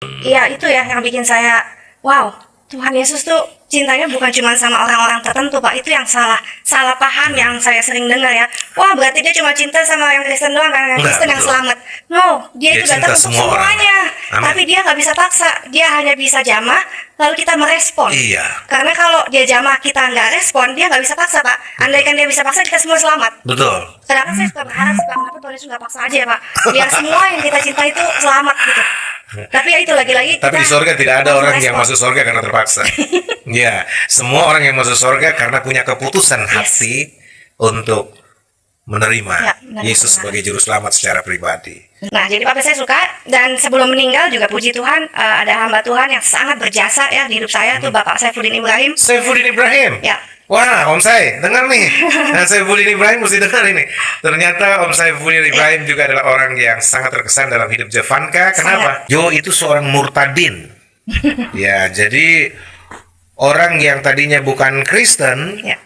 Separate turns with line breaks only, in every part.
Iya, itu ya yang bikin saya, wow, Tuhan Yesus tuh cintanya bukan cuma sama orang-orang tertentu, Pak. Itu yang salah salah paham yang saya sering dengar ya. Wah, berarti dia cuma cinta sama yang Kristen doang, karena yang
Enggak,
Kristen yang
betul.
selamat. No, dia
Dia
itu
cinta
datang untuk
semua orang.
semuanya.
Amin.
Tapi dia nggak bisa paksa, dia hanya bisa jamah, lalu kita merespon.
Iya.
Karena kalau dia jamah kita nggak respon, dia nggak bisa paksa, Pak. Andaikan dia bisa paksa, kita semua selamat.
Betul.
Sedangkan saya suka berharap kenapa Tuhan Yesus nggak paksa aja ya, Pak. Biar semua yang kita cinta itu selamat gitu. Tapi ya itu lagi-lagi
Tapi di
kita
surga tidak ada
harus
orang yang
merespon.
masuk surga karena terpaksa. Ya, semua orang yang masuk surga karena punya keputusan hati untuk menerima
Ya, benar,
Yesus
benar.
sebagai juru selamat secara pribadi.
Nah, jadi Papa saya suka, dan sebelum meninggal juga puji Tuhan, ada hamba Tuhan yang sangat berjasa ya di hidup saya, tuh Bapak Saifuddin Ibrahim.
Saifuddin Ibrahim.
Ya.
Wah, Om Sai, dengar nih. Nah, Saifuddin Ibrahim mesti dengar ini. Ternyata Om Saifuddin Ibrahim juga adalah orang yang sangat terkesan dalam hidup Jovanka. Kenapa? Jo itu seorang murtadin. Ya, jadi orang yang tadinya bukan Kristen,
Ya.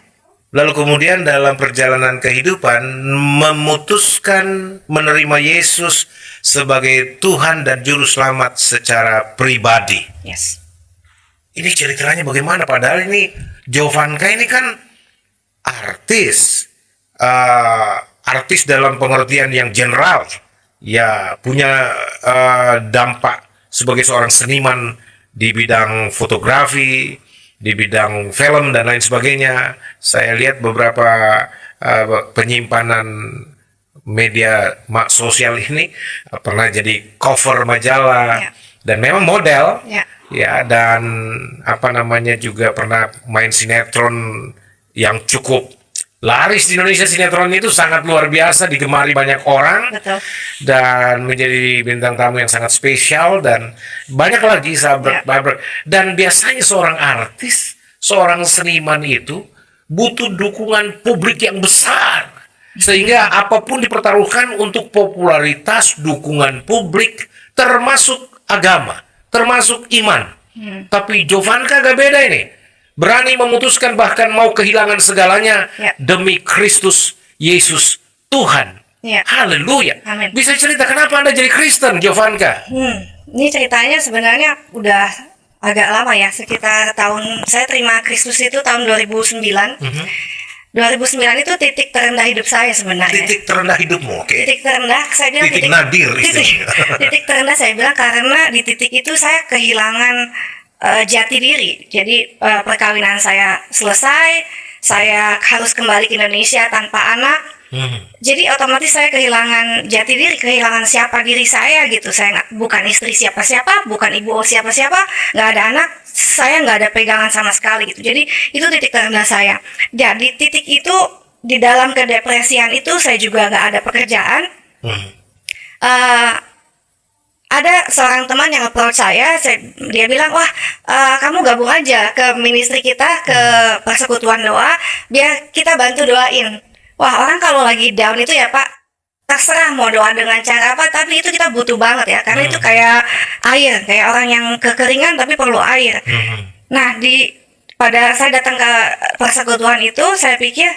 lalu kemudian dalam perjalanan kehidupan memutuskan menerima Yesus sebagai Tuhan dan Juru Selamat secara pribadi.
Yes.
Ini ceritanya bagaimana? Padahal ini Jovanka ini kan artis, artis dalam pengertian yang general, ya punya dampak sebagai seorang seniman di bidang fotografi, di bidang film dan lain sebagainya. Saya lihat beberapa penyimpanan media sosial ini pernah jadi cover majalah
Ya.
dan memang model.
Ya.
Ya, dan apa namanya juga pernah main sinetron yang cukup laris di Indonesia. Sinetron itu sangat luar biasa, digemari banyak orang.
Betul.
Dan menjadi bintang tamu yang sangat spesial dan banyak lagi sahabat. Dan biasanya seorang artis, seorang seniman itu butuh dukungan publik yang besar. Sehingga apapun dipertaruhkan untuk popularitas, dukungan publik, termasuk agama, termasuk iman. Tapi Jovanka gak beda ini. Berani memutuskan bahkan mau kehilangan segalanya
Ya.
demi Kristus Yesus Tuhan.
Ya.
Haleluya.
Amin.
Bisa cerita kenapa Anda jadi Kristen, Jovanka?
Ini ceritanya sebenarnya udah agak lama ya, sekitar tahun saya terima Kristus itu tahun 2009. 2009 itu titik terendah hidup saya sebenarnya.
Titik terendah hidupmu, oke.
Titik terendah saya bilang
Titik nadir
titik,
istilahnya.
titik terendah saya bilang karena di titik itu saya kehilangan jati diri. Jadi perkawinan saya selesai, saya harus kembali ke Indonesia tanpa anak. Jadi otomatis saya kehilangan jati diri, kehilangan siapa diri saya gitu. Saya bukan istri siapa-siapa, bukan ibu siapa-siapa, nggak ada anak, saya nggak ada pegangan sama sekali gitu. Jadi itu titik terendah saya. Jadi titik itu, di dalam kedepresian itu saya juga nggak ada pekerjaan. Ada seorang teman yang approach saya, dia bilang, wah kamu gabung aja ke ministry kita, ke persekutuan doa, biar kita bantu doain. Wah, orang kalau lagi down itu ya Pak, terserah mau doa dengan cara apa, tapi itu kita butuh banget ya, karena itu kayak air, kayak orang yang kekeringan tapi perlu air. Nah, pada saya datang ke persekutuan itu, saya pikir,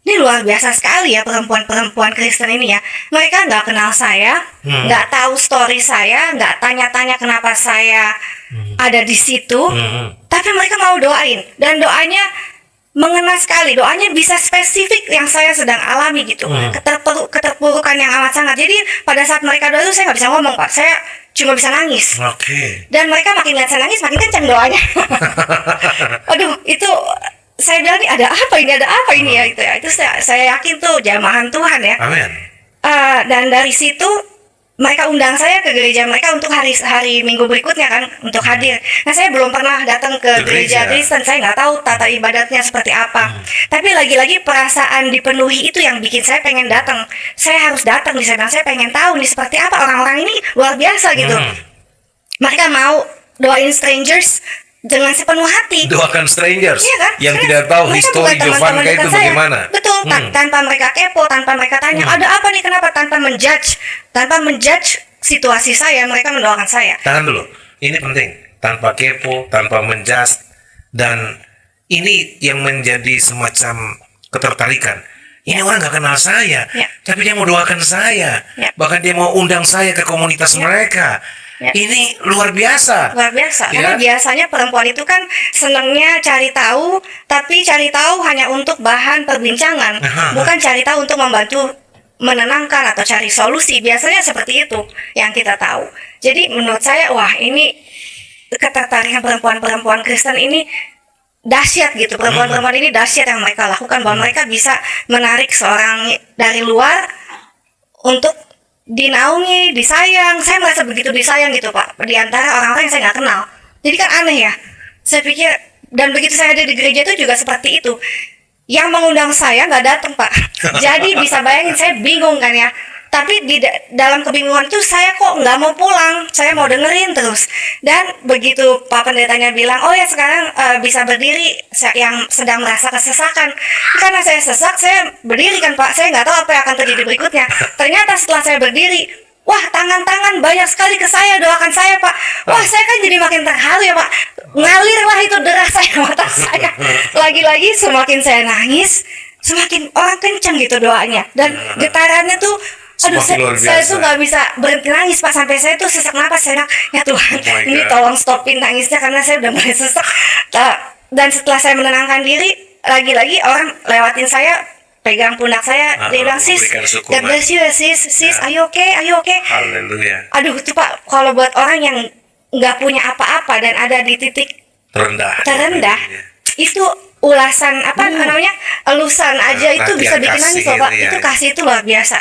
ini luar biasa sekali ya perempuan-perempuan Kristen ini ya. Mereka nggak kenal saya, nggak tahu story saya, nggak tanya-tanya kenapa saya ada di situ, tapi mereka mau doain, dan doanya mengena sekali, doanya bisa spesifik yang saya sedang alami gitu, keterpurukan yang amat sangat. Jadi pada saat mereka doa itu saya nggak bisa ngomong Pak, saya cuma bisa nangis.
Oke.
Dan mereka makin lihat saya nangis, makin kencang doanya. Aduh, itu saya bilang, ini ada apa ini ya, itu ya. Itu saya yakin tuh jamahan Tuhan ya.
Amin.
Dan dari situ mereka undang saya ke gereja mereka untuk hari Minggu berikutnya kan, untuk hadir. Nah, saya belum pernah datang ke gereja Kristen, saya nggak tahu tata ibadatnya seperti apa. Tapi lagi-lagi perasaan dipenuhi itu yang bikin saya pengen datang. Saya harus datang di sana, saya pengen tahu nih seperti apa orang-orang ini, luar biasa gitu. Mereka mau doain strangers dengan sepenuh hati.
Doakan strangers,
Iya kan?
yang
Karena
tidak tahu
mereka
histori
bukan teman-teman
Jovanka
dekat
itu
saya.
bagaimana.
Betul, tanpa mereka kepo, tanpa mereka tanya, ada apa nih, kenapa, tanpa menjudge situasi saya, mereka mendoakan saya.
Tahan dulu, ini penting. Tanpa kepo, tanpa menjudge, dan ini yang menjadi semacam ketertarikan. Ini orang nggak kenal saya,
Ya.
tapi dia mau doakan saya.
Ya.
Bahkan dia mau undang saya ke komunitas mereka.
Ya.
Ini luar biasa.
Luar biasa.
Ya.
Karena biasanya perempuan itu kan senangnya cari tahu, tapi cari tahu hanya untuk bahan perbincangan, bukan cari tahu untuk membantu menenangkan atau cari solusi. Biasanya seperti itu yang kita tahu. Jadi menurut saya, wah ini ketertarikan perempuan-perempuan Kristen ini dahsyat gitu. Perempuan-perempuan ini dahsyat yang mereka lakukan, bahwa mereka bisa menarik seorang dari luar untuk dinaungi, disayang. Saya merasa begitu disayang gitu Pak, di antara orang-orang yang saya nggak kenal. Jadi kan aneh ya. Saya pikir, dan begitu saya ada di gereja itu juga seperti itu. Yang mengundang saya nggak datang Pak. Jadi bisa bayangin, saya bingung kan ya. Tapi dalam kebingungan itu saya kok nggak mau pulang, saya mau dengerin terus. Dan begitu Pak Pendetanya bilang, oh ya sekarang bisa berdiri yang sedang merasa kesesakan. Karena saya sesak, saya berdiri kan Pak, saya nggak tahu apa yang akan terjadi berikutnya. Ternyata setelah saya berdiri, wah tangan-tangan banyak sekali ke saya, doakan saya Pak. Wah saya kan jadi makin terharu ya Pak. Ngalirlah itu deras saya mata saya. Lagi-lagi semakin saya nangis, semakin orang kencang gitu doanya. Dan getarannya tuh, aduh, saya tuh nggak bisa berhenti nangis Pak, sampai saya tuh sesak napas. Saya bilang, ya Tuhan, ini tolong stopin nangisnya karena saya udah mulai sesak. Dan setelah saya menenangkan diri, lagi-lagi orang lewatin saya, pegang pundak saya, dia bilang, sis, God bless you sis, ayo oke.
Haleluya.
Aduh itu Pak, kalau buat orang yang nggak punya apa-apa dan ada di titik terendah, itu ulasan elusan aja itu bisa bikin nangis loh Pak. Itu kasih itu luar biasa.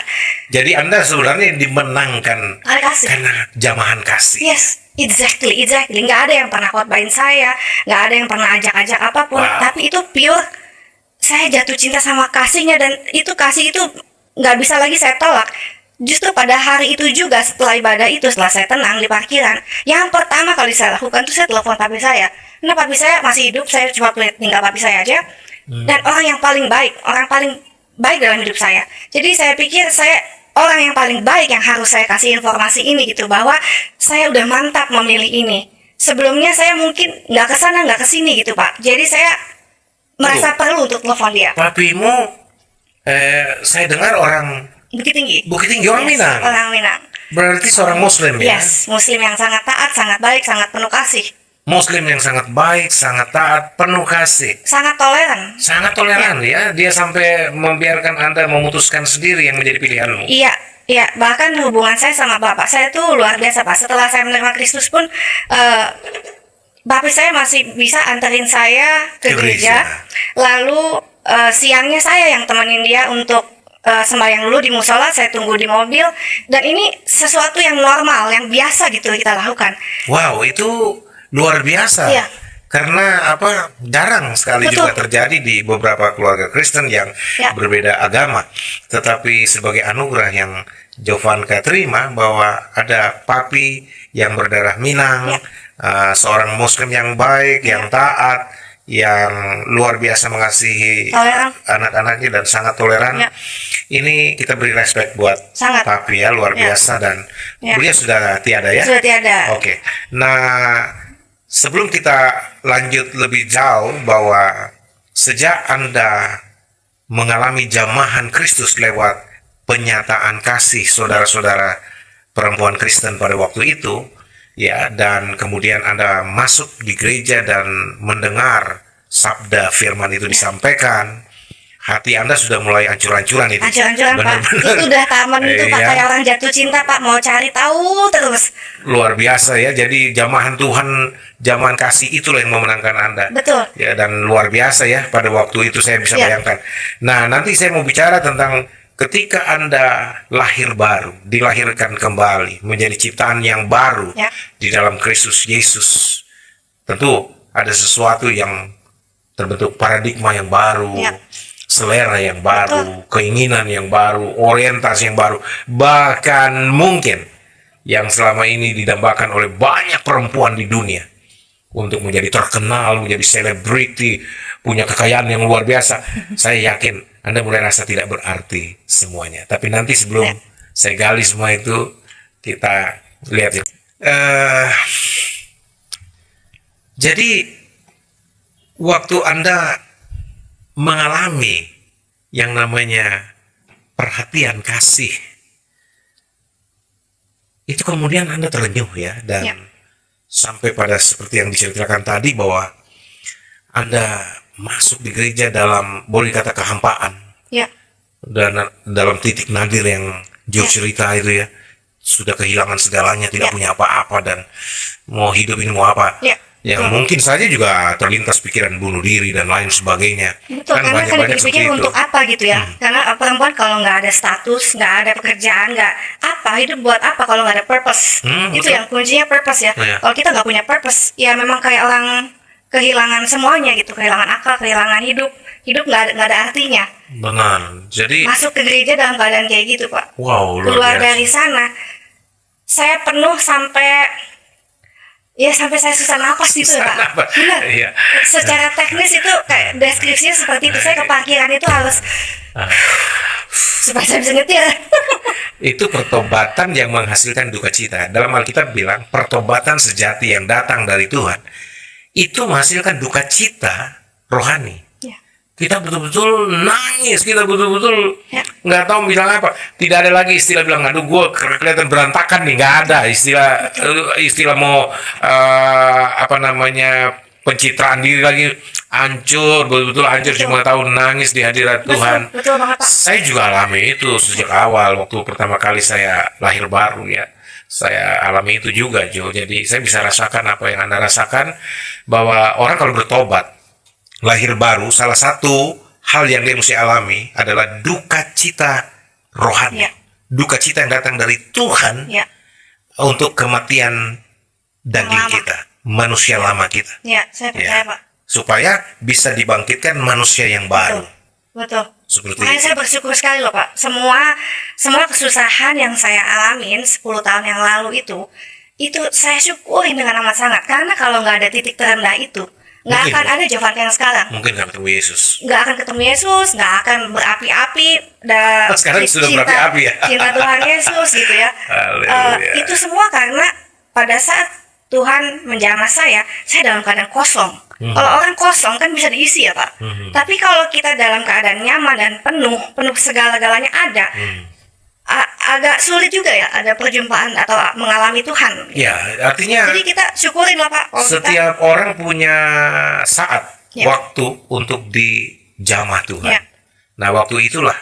Jadi Anda sebenarnya dimenangkan karena jamahan kasih.
Yes, exactly. Nggak ada yang pernah khotbahin saya, nggak ada yang pernah ajak-ajak apapun. Tapi itu pure, saya jatuh cinta sama kasihnya, dan itu kasih itu nggak bisa lagi saya tolak. Justru pada hari itu juga, setelah ibadah itu, setelah saya tenang di parkiran, yang pertama kali saya lakukan itu saya telepon papi saya. Nah papi saya masih hidup, saya cuma tinggal papi saya aja. Dan orang yang paling baik, orang paling baik dalam hidup saya. Jadi saya pikir saya orang yang paling baik yang harus saya kasih informasi ini gitu, bahwa saya udah mantap memilih ini. Sebelumnya saya mungkin nggak kesana nggak kesini gitu Pak. Jadi saya merasa perlu untuk telepon dia.
Papimu, saya dengar orang
Bukit Tinggi
orang Minang.
Orang Minang.
Berarti seorang Muslim ya?
Yes, Muslim yang sangat taat, sangat baik, sangat penuh kasih.
Muslim yang sangat baik, sangat taat, penuh kasih.
Sangat toleran.
Sangat toleran ya. Dia sampai membiarkan Anda memutuskan sendiri yang menjadi pilihanmu.
Iya. Bahkan hubungan saya sama bapak saya tuh luar biasa Pak. Setelah saya menerima Kristus pun, bapak saya masih bisa anterin saya ke gereja. Lalu siangnya saya yang temenin dia untuk sembahyang dulu di musola, saya tunggu di mobil. Dan ini sesuatu yang normal, yang biasa gitu kita lakukan.
Wow, itu luar biasa.
Iya.
Karena jarang sekali juga terjadi di beberapa keluarga Kristen yang berbeda agama. Tetapi sebagai anugerah yang Jovanka terima, bahwa ada papi yang berdarah Minang, seorang Muslim yang baik, yang taat, yang luar biasa mengasihi anak-anaknya dan sangat toleran. Ini kita beri respect buat papi ya, luar biasa. Dan beliau sudah tiada ya?
Sudah tiada.
Oke. Nah, sebelum kita lanjut lebih jauh, bahwa sejak Anda mengalami jamahan Kristus lewat penyataan kasih saudara-saudara perempuan Kristen pada waktu itu, ya, dan kemudian Anda masuk di gereja dan mendengar sabda firman itu disampaikan, hati Anda sudah mulai ancur-ancuran itu.
Ancur-ancuran Pak. Itu udah taman itu Pak, kayak orang jatuh cinta Pak, mau cari tahu terus.
Luar biasa ya. Jadi jamahan Tuhan, jamahan kasih itulah yang memenangkan Anda.
Betul.
Ya, dan luar biasa ya pada waktu itu, saya bisa bayangkan. Nah, nanti saya mau bicara tentang ketika Anda lahir baru, dilahirkan kembali menjadi ciptaan yang baru di dalam Kristus Yesus. Tentu ada sesuatu yang terbentuk, paradigma yang baru, selera yang baru, keinginan yang baru, orientasi yang baru, bahkan mungkin yang selama ini didambakan oleh banyak perempuan di dunia untuk menjadi terkenal, menjadi selebriti, punya kekayaan yang luar biasa. Saya yakin Anda mulai rasa tidak berarti semuanya. Tapi nanti sebelum saya gali semua itu, kita lihat. Jadi waktu Anda mengalami yang namanya perhatian kasih, itu kemudian Anda terenyuh ya, dan
Ya.
sampai pada seperti yang diceritakan tadi bahwa Anda masuk di gereja dalam boleh kata kehampaan,
Ya.
dan dalam titik nadir yang Joe cerita itu ya, sudah kehilangan segalanya, tidak
Ya.
punya apa-apa, dan mau hidup ini mau apa,
Ya.
yang mungkin saja juga terlintas pikiran bunuh diri dan lain sebagainya.
Betul, karena kan dipikir untuk apa gitu ya. Karena perempuan kalau nggak ada status, nggak ada pekerjaan, nggak apa, hidup buat apa kalau nggak ada purpose. Itu
Betul.
yang kuncinya purpose ya.
Iya.
Kalau kita nggak punya purpose, ya memang kayak orang kehilangan semuanya gitu, kehilangan akal, kehilangan hidup. Hidup nggak ada artinya.
Benar. Jadi
Masuk ke gereja dalam keadaan kayak gitu, Pak.
wow, luar
Keluar
biasa.
dari sana, saya penuh sampai saya susah napas gitu ya, Pak.
napas.
Benar.
Iya.
Secara teknis itu kayak deskripsinya seperti itu. Saya ke parkiran itu harus supaya saya bisa nyetir.
Itu pertobatan yang menghasilkan duka cita. Dalam Alkitab bilang pertobatan sejati yang datang dari Tuhan itu menghasilkan duka cita rohani.
Ya.
Kita betul-betul nangis, kita betul-betul
Ya.
nggak tahu bilang apa. Tidak ada lagi istilah bilang, aduh gue kelihatan berantakan nih, nggak ada istilah mau pencitraan diri lagi, hancur, betul-betul hancur, cuma tahu nangis di hadirat Tuhan.
Betul banget, Pak.
Saya juga alami itu sejak awal waktu pertama kali saya lahir baru ya. Saya alami itu juga, Jo. Jadi saya bisa rasakan apa yang Anda rasakan, bahwa orang kalau bertobat, lahir baru, salah satu hal yang dia mesti alami adalah duka cita rohani.
Ya.
Duka cita yang datang dari Tuhan
Ya,
untuk kematian daging
Lama.
kita, manusia lama kita.
ya, saya percaya,
Ya.
Pak.
Supaya bisa dibangkitkan manusia yang baru.
Betul.
Seperti
Makanya
itu.
saya bersyukur sekali loh, Pak. Semua kesusahan yang saya alamin 10 tahun yang lalu itu saya syukuri dengan amat sangat. Karena kalau nggak ada titik terendah itu, nggak
Mungkin,
akan
ya.
ada Jovanka yang sekarang.
Mungkin nggak ketemu Yesus.
Nggak akan ketemu Yesus, nggak akan berapi-api.
Sekarang sudah berapi-api ya.
Cinta Tuhan Yesus gitu ya.
Haleluya.
Itu semua karena pada saat Tuhan menjamah saya dalam keadaan kosong. Kalau orang kosong kan bisa diisi ya, Pak. Tapi kalau kita dalam keadaan nyaman dan penuh segala-galanya ada, agak sulit juga ya ada perjumpaan atau mengalami Tuhan.
Ya, artinya
Jadi kita syukurin lah, Pak. Kalau
setiap orang punya saat,
Ya.
waktu untuk dijamah Tuhan.
Ya.
Nah, waktu itulah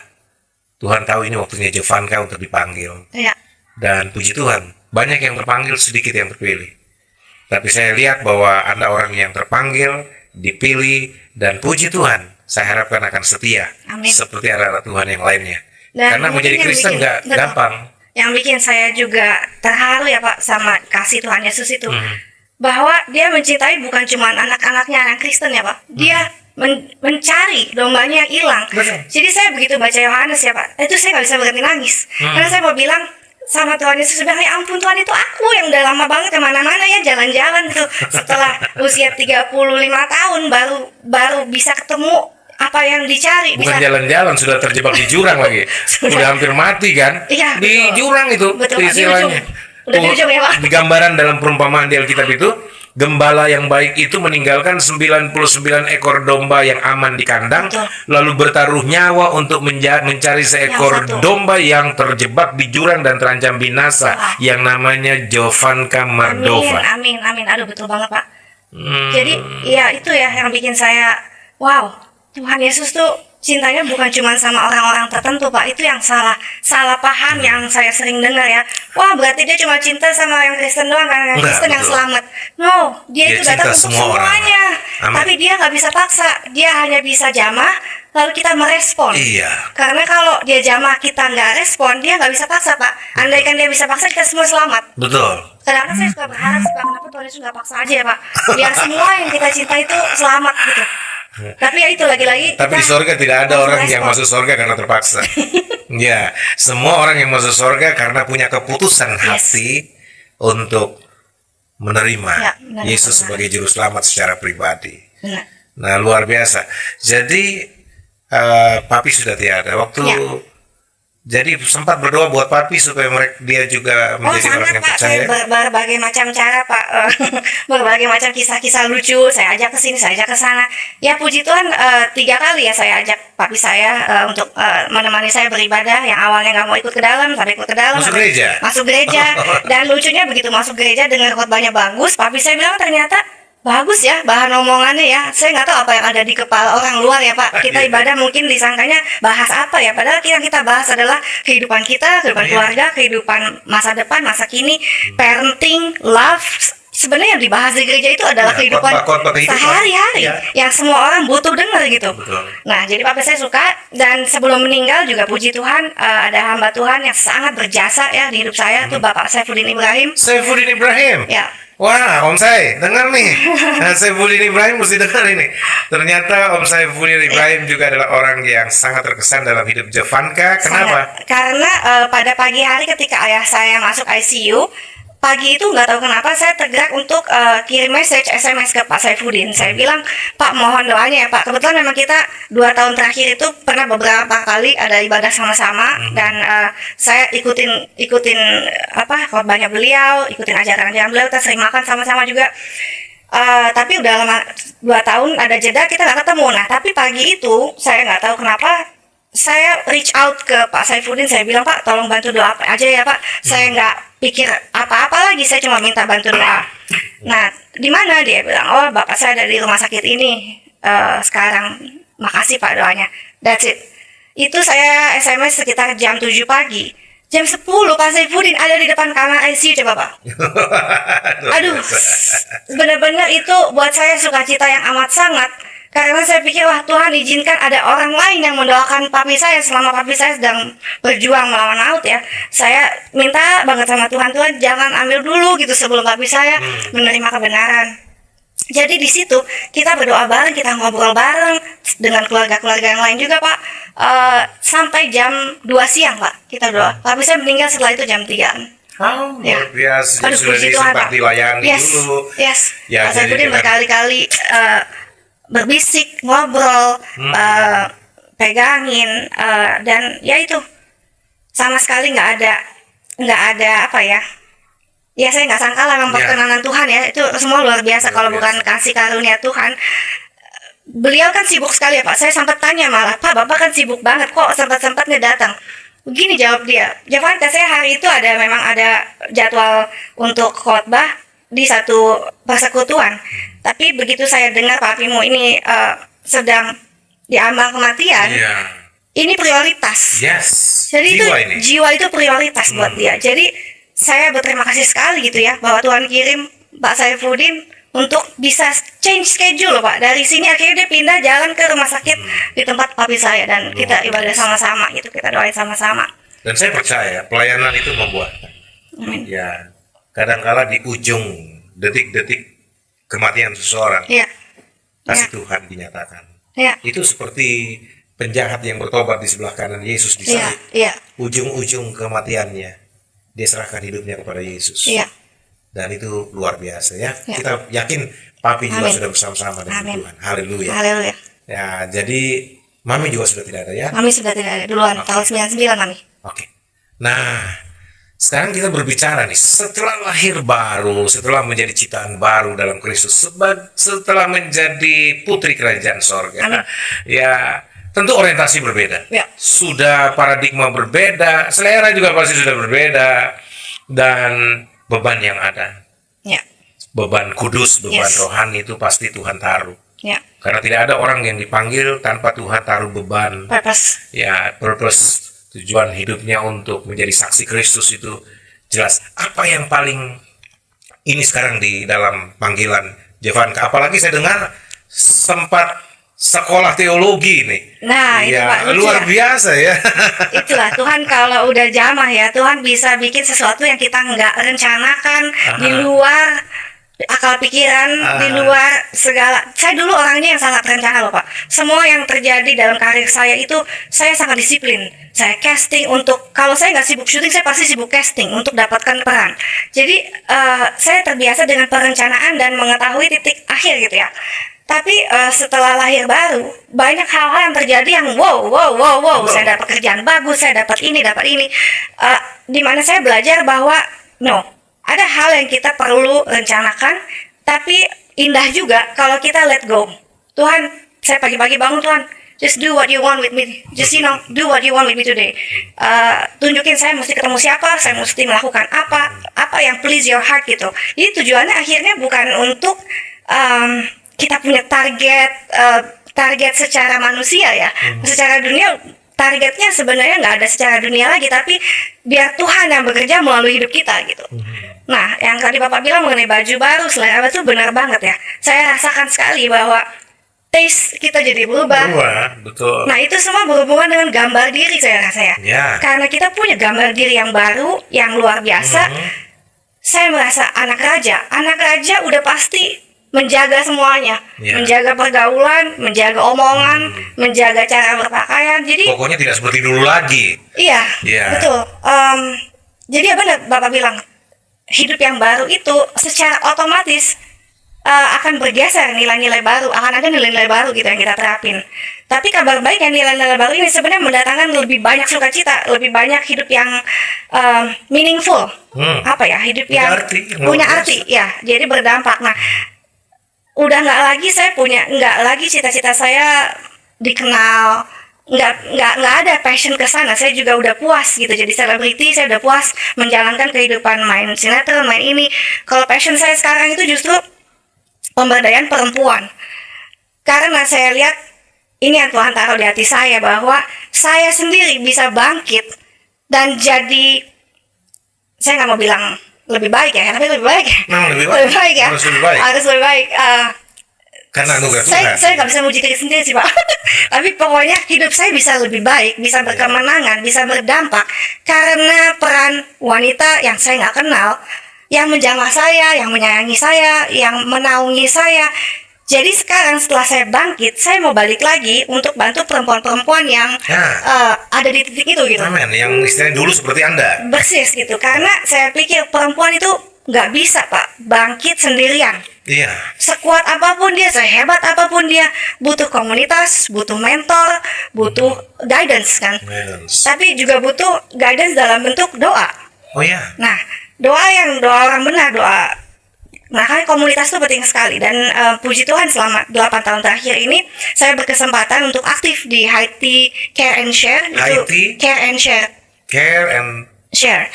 Tuhan tahu ini waktunya Jovanka untuk dipanggil.
kita, ya,
Dan puji Tuhan, banyak yang terpanggil, sedikit yang terpilih. Tapi saya lihat bahwa Anda orang yang terpanggil, dipilih, dan puji Tuhan, saya harapkan akan setia.
Amin.
Seperti anak-anak Tuhan yang lainnya.
Dan
Karena
mungkin
menjadi
yang
Kristen
bikin-
nggak
betul.
gampang.
yang bikin saya juga terharu ya, Pak, sama kasih Tuhan Yesus itu,
Hmm.
bahwa Dia mencintai bukan cuma anak-anaknya anak Kristen ya, Pak. Dia mencari dombanya yang hilang.
Betul.
Jadi saya begitu baca Yohanes ya, Pak, itu saya nggak bisa berhenti nangis. Karena saya mau bilang sama Tuhan Yesus, bilang, ya ampun Tuhan, itu aku yang udah lama banget kemana-mana ya, jalan-jalan tuh. Setelah usia 35 tahun baru bisa ketemu apa yang dicari.
Bukan jalan-jalan, sudah terjebak di jurang lagi.
Sudah.
Udah hampir mati kan?
Iya,
Di
betul.
jurang itu
Betul, Pak, di
istilahnya.
ujung. Udah di ujung ya, Pak.
Di gambaran dalam perumpamaan di Alkitab itu, gembala yang baik itu meninggalkan 99 ekor domba yang aman di kandang,
Betul.
lalu bertaruh nyawa untuk mencari seekor
Yang satu.
domba yang terjebak di jurang dan terancam binasa,
Wah.
yang namanya Jovanka
Amin,
Mardova.
amin, amin. Aduh, betul banget, Pak.
Hmm.
Jadi, ya itu ya yang bikin saya, wow, Tuhan Yesus tuh cintanya bukan cuma sama orang-orang tertentu, Pak. Itu yang salah paham yang saya sering dengar ya. Wah, berarti dia cuma cinta sama yang Kristen doang, karena yang
Enggak,
Kristen yang
betul.
selamat. No, dia
Dia
itu datang
cinta
untuk
semua orang.
semuanya.
Amin.
Tapi dia nggak bisa paksa. Dia hanya bisa jamah, lalu kita merespon.
Iya.
Karena kalau dia jamah kita nggak respon, dia nggak bisa paksa, Pak. Andaikan dia bisa paksa, kita semua selamat.
Betul.
Kadang-kadang saya suka berharap sih, Pak, kenapa Tuhan Yesus nggak paksa aja ya, Pak, biar semua yang kita cinta itu selamat gitu. Tapi ya itu lagi-lagi
Tapi di
kita
sorga tidak ada
harus
orang yang
respon.
masuk sorga karena terpaksa. Ya, semua orang yang masuk sorga karena punya keputusan hati untuk menerima
Ya, menerima
Yesus
Tuhan.
sebagai juru selamat secara pribadi.
Benar.
Nah, luar biasa. Jadi, Papi sudah tiada. Waktu
Ya.
Jadi sempat berdoa buat papi supaya dia juga
Oh
menjadi orang
sangat
yang
Pak, saya
percaya.
berbagai macam cara Pak, berbagai macam kisah-kisah lucu, saya ajak ke sini, saya ajak ke sana. Ya puji Tuhan, 3 kali ya saya ajak papi saya untuk menemani saya beribadah. Yang awalnya nggak mau ikut ke dalam, sampai ikut ke dalam,
Masuk
sampai
gereja?
masuk gereja. Dan lucunya begitu masuk gereja dengan khotbahnya bagus, papi saya bilang ternyata bagus ya bahan omongannya ya. Saya nggak tahu apa yang ada di kepala orang luar ya Pak. Kita
Iya.
ibadah mungkin disangkanya bahas apa ya. Padahal yang kita bahas adalah kehidupan kita, kehidupan
Iya.
keluarga, kehidupan masa depan, masa kini, parenting, love. Sebenarnya yang dibahas di gereja itu adalah
Ya,
kehidupan
khotbah kehidupan.
sehari-hari
Iya.
yang semua orang butuh dengar gitu.
Betul.
Nah, jadi papa saya suka dan sebelum meninggal juga puji Tuhan ada hamba Tuhan yang sangat berjasa ya di hidup saya tuh Bapak Saifuddin Ibrahim.
Saifuddin Ibrahim.
Ya.
Wah, Om Sai, dengar nih. Nah, Saifuddin Ibrahim mesti dengar ini. Ternyata Om Saifuddin Ibrahim juga adalah orang yang sangat terkesan dalam hidup Jovanka. Kenapa?
Sangat. Karena pada pagi hari ketika ayah saya masuk ICU, pagi itu nggak tahu kenapa saya tergerak untuk kirim message SMS ke Pak Saifuddin. Saya bilang, Pak mohon doanya ya Pak. Kebetulan memang kita 2 tahun terakhir itu pernah beberapa kali ada ibadah sama-sama dan saya ikutin apa khotbahnya beliau, ikutin ajaran-ajaran beliau, kita sering makan sama-sama juga. Tapi udah lama 2 tahun ada jeda kita nggak ketemu. Nah tapi pagi itu saya nggak tahu kenapa saya reach out ke Pak Saifuddin, saya bilang Pak tolong bantu doa apa aja ya Pak, saya nggak pikir apa-apa lagi, saya cuma minta bantu doa. Nah di mana dia bilang, oh bapak saya ada di rumah sakit ini sekarang, makasih Pak doanya, that's it. Itu saya SMS sekitar jam 7 pagi, jam 10 Pak Saifuddin ada di depan kamar ICU coba Pak. Aduh, benar-benar itu buat saya sukacita yang amat sangat. Karena saya pikir, wah Tuhan izinkan ada orang lain yang mendoakan papi saya selama papi saya sedang berjuang melawan maut ya. Saya minta banget sama Tuhan, Tuhan jangan ambil dulu gitu sebelum papi saya menerima kebenaran. Jadi di situ kita berdoa bareng, kita ngobrol bareng dengan keluarga-keluarga yang lain juga Pak. Sampai jam 2 siang Pak, kita doa. Papi saya meninggal setelah itu jam 3.
Oh,
Ya.
luar biasa. Jadi
Aduh,
sudah
puji Tuhan,
sempat
Pak.
dilayani
Yes,
dulu.
yes.
Ya,
Pak
jadi
Saifuddin
dengan-
berkali-kali berbisik, ngobrol, pegangin, dan ya itu sama sekali nggak ada apa ya. Ya saya nggak sangka lah memang
Ya.
perkenanan Tuhan ya, itu semua luar biasa.
Luar
Kalau
biasa.
bukan kasih karunia Tuhan. Beliau kan sibuk sekali ya Pak. Saya sempat tanya malah, Pak Bapak kan sibuk banget kok sempat-sempatnya datang. Begini jawab dia, Jovanka saya hari itu memang ada jadwal untuk khotbah di satu persekutuan. Tapi begitu saya dengar papimu ini sedang diambang kematian,
Iya.
ini prioritas.
Yes.
Jadi
Jiwa
itu
ini.
jiwa itu prioritas buat dia. Jadi saya berterima kasih sekali gitu ya bahwa Tuhan kirim Pak Saifuddin untuk bisa change schedule loh Pak. Dari sini akhirnya dia pindah jalan ke rumah sakit di tempat papi saya dan kita ibadah sama-sama gitu, kita doain sama-sama.
Dan saya percaya pelayanan itu membuahkan.
Amin.
Ya, kadangkala di ujung detik-detik kematian seseorang,
Iya.
kasih Tuhan dinyatakan.
Iya.
Itu seperti penjahat yang bertobat di sebelah kanan Yesus di
Iya.
salib.
Iya.
Ujung-ujung kematiannya, dia serahkan hidupnya kepada Yesus.
Iya.
Dan itu luar biasa ya.
Ya.
Kita yakin Papi juga
Amin.
sudah bersama-sama dengan
Amin.
Tuhan. Haleluya.
Haleluya.
Ya, jadi Mami juga sudah tidak ada ya.
Mami sudah tidak ada duluan tahun 99 Mami.
Oke. Nah, sekarang kita berbicara nih, setelah lahir baru, setelah menjadi ciptaan baru dalam Kristus, setelah menjadi putri kerajaan sorga,
Amin.
ya tentu orientasi berbeda.
Ya.
Sudah paradigma berbeda, selera juga pasti sudah berbeda, dan beban yang ada,
Ya.
beban kudus, beban
Yes.
rohani itu pasti Tuhan taruh.
Ya.
Karena tidak ada orang yang dipanggil tanpa Tuhan taruh beban.
Purpose.
Ya, purpose, tujuan hidupnya untuk menjadi saksi Kristus itu jelas. Apa yang paling ini sekarang di dalam panggilan Jovanka? Apalagi saya dengar sempat sekolah teologi nih.
Nah, itu
Ya,
Pak, lucu
luar
ya.
biasa ya.
Itulah Tuhan kalau udah jamah ya, Tuhan bisa bikin sesuatu yang kita nggak rencanakan, di luar akal pikiran, di luar segala. Saya dulu orangnya yang sangat rencana loh Pak. Semua yang terjadi dalam karir saya itu saya sangat disiplin. Saya casting untuk, kalau saya nggak sibuk syuting, saya pasti sibuk casting untuk dapatkan peran. Jadi saya terbiasa dengan perencanaan dan mengetahui titik akhir gitu ya. Tapi setelah lahir baru, banyak hal-hal yang terjadi yang wow. Saya dapat kerjaan bagus, saya dapat ini. Di mana saya belajar bahwa no, ada hal yang kita perlu rencanakan, tapi indah juga kalau kita let go. Tuhan, saya pagi-pagi bangun, Tuhan, just do what you want with me. Just do what you want with me today. Tunjukin saya mesti ketemu siapa, saya mesti melakukan apa yang please your heart gitu. Jadi tujuannya akhirnya bukan untuk kita punya target secara manusia ya. Secara dunia targetnya sebenarnya nggak ada secara dunia lagi, tapi biar Tuhan yang bekerja melalui hidup kita gitu. Nah, yang tadi Bapak bilang mengenai baju baru, selera itu benar banget ya. Saya rasakan sekali bahwa taste kita jadi berubah.
Betul.
Nah, itu semua berhubungan dengan gambar diri saya rasa ya. Karena kita punya gambar diri yang baru, yang luar biasa. Saya merasa anak raja udah pasti menjaga semuanya, menjaga pergaulan, menjaga omongan, menjaga cara berpakaian. Jadi
pokoknya tidak seperti dulu lagi.
Iya. Betul. Jadi ya benar Bapak bilang, hidup yang baru itu secara otomatis akan bergeser nilai-nilai baru, akan ada nilai-nilai baru gitu yang kita terapin. Tapi kabar baik yang nilai-nilai baru ini sebenarnya mendatangkan lebih banyak sukacita, lebih banyak hidup yang meaningful, hidup yang punya arti, ya. Jadi berdampak. Nah, udah nggak lagi cita-cita saya dikenal, nggak ada passion ke sana. Saya juga udah puas gitu jadi selebriti, saya udah puas menjalankan kehidupan main sinetron, main ini. Kalau passion saya sekarang itu justru pemberdayaan perempuan, karena saya lihat ini yang Tuhan taruh di hati saya, bahwa saya sendiri bisa bangkit dan jadi, saya nggak mau bilang lebih baik ya, tapi lebih baik ya. Harus lebih baik.
Karena anugerah Tuhan.
Saya nggak bisa muji diri sendiri sih Pak. Tapi pokoknya hidup saya bisa lebih baik, bisa berkemenangan, bisa berdampak karena peran wanita yang saya nggak kenal, yang menjamah saya, yang menyayangi saya, yang menaungi saya. Jadi sekarang setelah saya bangkit, saya mau balik lagi untuk bantu perempuan-perempuan yang ada di titik itu gitu.
Amin. Yang istilahnya dulu seperti Anda.
Persis gitu. Karena saya pikir perempuan itu nggak bisa Pak bangkit sendirian.
Iya.
Sekuat apapun dia, sehebat apapun dia, butuh komunitas, butuh mentor, butuh guidance kan. Tapi juga butuh guidance dalam bentuk doa.
Oh ya.
Nah, doa orang benar, doa. Nah, kan komunitas itu penting sekali, dan puji Tuhan selama 8 tahun terakhir ini saya berkesempatan untuk aktif di Haiti Care and Share.
Haiti
Care and Share.
Care and Share.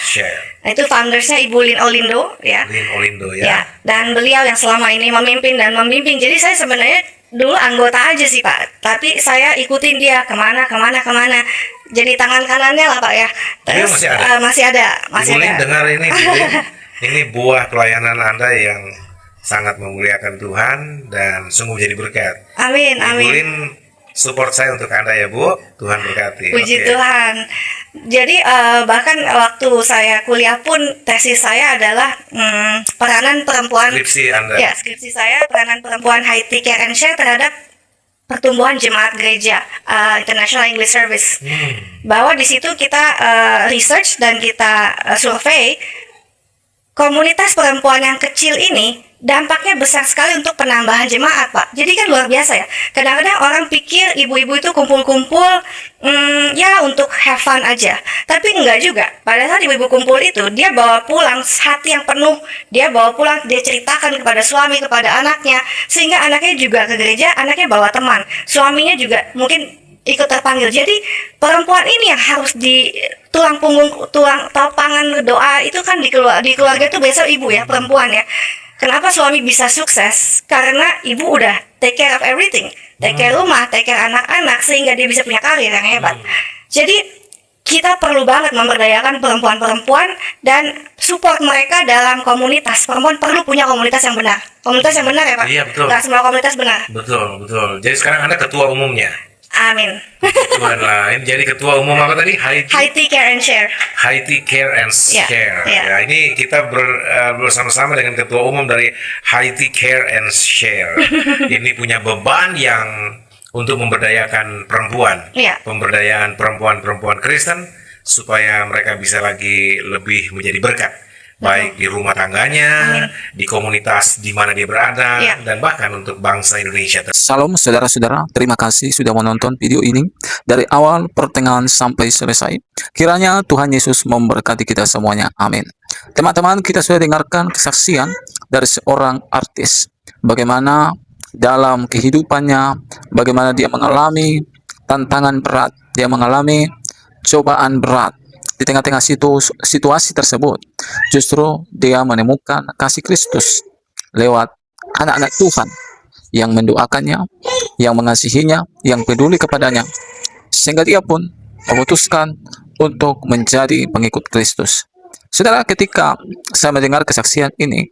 Nah, itu foundersnya Ibu Lynn Olindo ya.
Lynn Olindo ya.
Dan beliau yang selama ini memimpin dan membimbing. Jadi saya sebenarnya dulu anggota aja sih Pak, tapi saya ikutin dia kemana. Jadi tangan kanannya lah Pak ya. Terus masih ada.
Ibu Lynn dengar ini. Ini buah pelayanan Anda yang sangat memuliakan Tuhan dan sungguh jadi berkat.
Amin.
Ibu Lynn support saya untuk Anda ya Bu. Tuhan berkati.
Puji Tuhan. Jadi bahkan waktu saya kuliah pun tesis saya adalah peranan perempuan.
Skripsi Anda.
Ya, skripsi saya peranan perempuan Haiti Care and Share terhadap pertumbuhan jemaat gereja International English Service. Bahwa di situ kita research dan kita survei komunitas perempuan yang kecil ini dampaknya besar sekali untuk penambahan jemaat Pak. Jadi kan luar biasa ya. Kadang-kadang orang pikir ibu-ibu itu kumpul-kumpul ya untuk have fun aja. Tapi enggak juga. Pada saat ibu-ibu kumpul itu, dia bawa pulang hati yang penuh. Dia bawa pulang, dia ceritakan kepada suami, kepada anaknya. Sehingga anaknya juga ke gereja, anaknya bawa teman. Suaminya juga mungkin ikut terpanggil. Jadi perempuan ini yang harus di tulang topangan doa itu kan di keluarga itu biasa ibu ya, perempuan ya. Kenapa suami bisa sukses? Karena ibu udah take care of everything, take care rumah, take care anak-anak, sehingga dia bisa punya karir yang hebat. Jadi kita perlu banget memberdayakan perempuan-perempuan dan support mereka dalam komunitas. Perempuan perlu punya komunitas yang benar. Komunitas yang benar ya Pak?
Iya betul.
Nggak semua komunitas benar.
Betul. Jadi sekarang Anda ketua umumnya.
Amin.
Tuhan lah. Ini jadi ketua umum apa tadi?
Haiti Care and Share.
Haiti Care and Share.
Ya,
ini kita bersama-sama dengan ketua umum dari Haiti Care and Share. Ini punya beban yang untuk memberdayakan perempuan, pemberdayaan perempuan-perempuan Kristen supaya mereka bisa lagi lebih menjadi berkat baik di rumah tangganya, di komunitas di mana dia berada,
Iya.
dan bahkan untuk bangsa Indonesia.
Salam saudara-saudara, terima kasih sudah menonton video ini dari awal, pertengahan, sampai selesai. Kiranya Tuhan Yesus memberkati kita semuanya. Amin. Teman-teman, kita sudah dengarkan kesaksian dari seorang artis. Bagaimana dalam kehidupannya, bagaimana dia mengalami tantangan berat, dia mengalami cobaan berat. Di tengah-tengah situasi tersebut, justru dia menemukan kasih Kristus lewat anak-anak Tuhan yang mendoakannya, yang mengasihinya, yang peduli kepadanya, sehingga dia pun memutuskan untuk menjadi pengikut Kristus. Saudara, ketika saya mendengar kesaksian ini,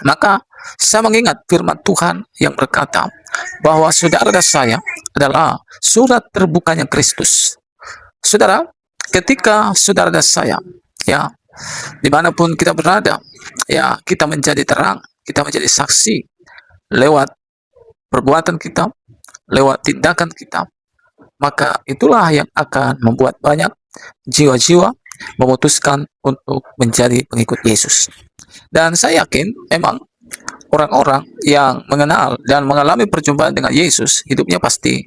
maka saya mengingat firman Tuhan yang berkata bahwa saudara saya adalah surat terbukanya Kristus. Saudara, ketika saudara saya, ya, dimanapun kita berada, ya, kita menjadi terang, kita menjadi saksi lewat perbuatan kita, lewat tindakan kita, maka itulah yang akan membuat banyak jiwa-jiwa memutuskan untuk menjadi pengikut Yesus. Dan saya yakin memang orang-orang yang mengenal dan mengalami perjumpaan dengan Yesus, hidupnya pasti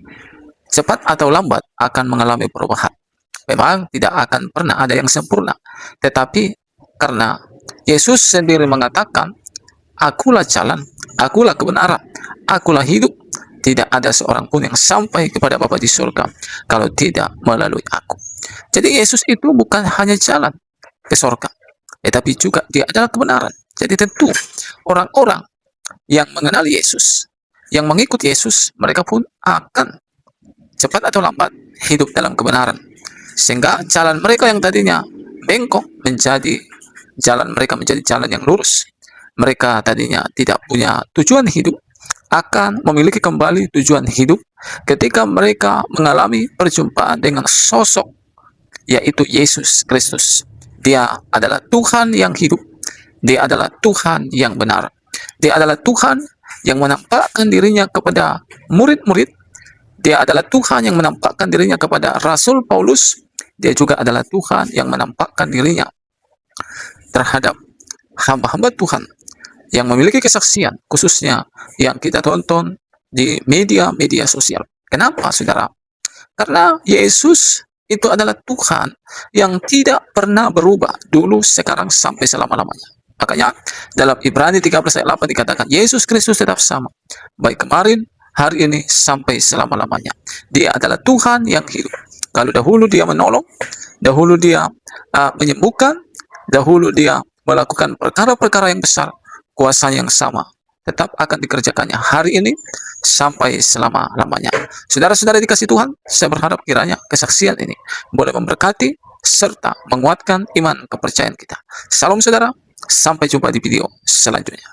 cepat atau lambat akan mengalami perubahan. Memang tidak akan pernah ada yang sempurna, tetapi karena Yesus sendiri mengatakan, akulah jalan, akulah kebenaran, akulah hidup. Tidak ada seorang pun yang sampai kepada Bapa di surga kalau tidak melalui aku. Jadi Yesus itu bukan hanya jalan ke surga, tetapi juga dia adalah kebenaran. Jadi tentu orang-orang yang mengenal Yesus, yang mengikut Yesus, mereka pun akan cepat atau lambat hidup dalam kebenaran. Sehingga jalan mereka yang tadinya bengkok menjadi jalan mereka menjadi jalan yang lurus. Mereka tadinya tidak punya tujuan hidup akan memiliki kembali tujuan hidup ketika mereka mengalami perjumpaan dengan sosok, yaitu Yesus Kristus. Dia adalah Tuhan yang hidup, dia adalah Tuhan yang benar, dia adalah Tuhan yang menampakkan dirinya kepada murid-murid, dia adalah Tuhan yang menampakkan dirinya kepada Rasul Paulus, dia juga adalah Tuhan yang menampakkan dirinya terhadap hamba-hamba Tuhan yang memiliki kesaksian, khususnya yang kita tonton di media-media sosial. Kenapa, saudara? Karena Yesus itu adalah Tuhan yang tidak pernah berubah dulu, sekarang, sampai selama-lamanya. Makanya dalam Ibrani 13 ayat 8 dikatakan, Yesus Kristus tetap sama, baik kemarin, hari ini, sampai selama-lamanya. Dia adalah Tuhan yang hidup. Kalau dahulu dia menolong, dahulu dia menyembuhkan, dahulu dia melakukan perkara-perkara yang besar, kuasa yang sama tetap akan dikerjakannya hari ini sampai selama-lamanya. Saudara-saudara dikasih Tuhan, saya berharap kiranya kesaksian ini boleh memberkati serta menguatkan iman kepercayaan kita. Salam saudara, sampai jumpa di video selanjutnya.